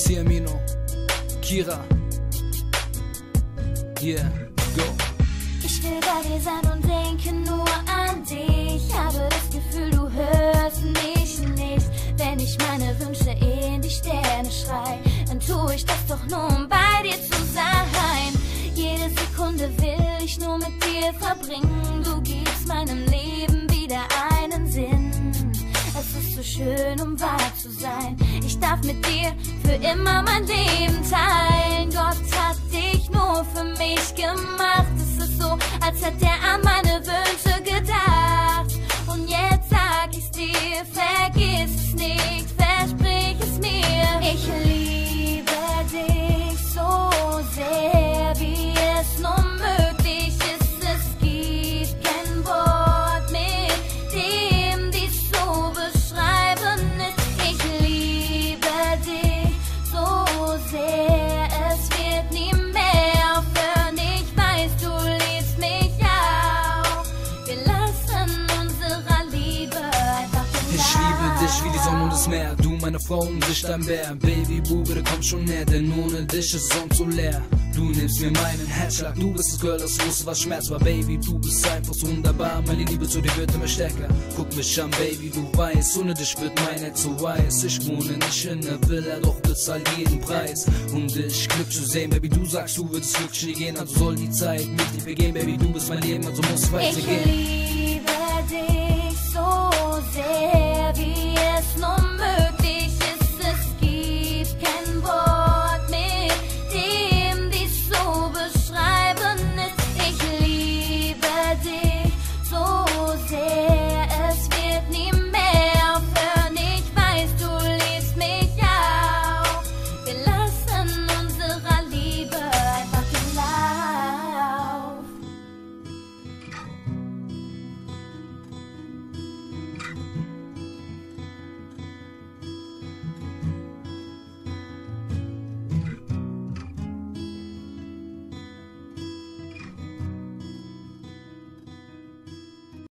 Siamino, Kira. Yeah, go. Ich will bei dir sein und denke nur an dich. Habe das Gefühl, du hörst mich nicht. Wenn ich meine Wünsche in die Sterne schrei, dann tue ich das doch nur, um bei dir zu sein. Jede Sekunde will ich nur mit dir verbringen. Du gibst meinem Leben wieder einen Sinn. Es ist so schön, um wahr zu sein. Ich darf mit dir für immer mein Leben teilen. Gott hat dich nur für mich gemacht. Es ist so, als hätte er an meine Wünsche gedacht. Und jetzt sag ich's dir, vergiss es nicht, versprich es mir. Ich liebe dich so sehr, wie es nur möglich ist. Es gibt kein Wort, mit dem dies so beschreiben ist. Ich liebe dich so sehr, es wird nie mehr aufhören. Ich weiß, du liebst mich auch. Wir lassen unserer Liebe einfach den Ich liebe dich wie die Sonne und das Meer. Du meine Frau und ich dein Bär. Baby, Bube, komm schon näher, denn ohne dich ist Sonne so leer. Du nimmst mir meinen Herzschlag, du bist das Girl, das wusste, was Schmerz war. Baby, du bist einfach so wunderbar. Meine Liebe zu dir wird immer stärker. Guck mich an, Baby, du weißt, ohne dich wird mein Herz so weiß. Ich wohne nicht in der Villa, doch bezahl jeden Preis. Und ich Glück zu sehen, Baby, du sagst, du würdest glücklich nie gehen. Also soll die Zeit mit dir vergehen, Baby, du bist mein Leben, also muss weitergehen.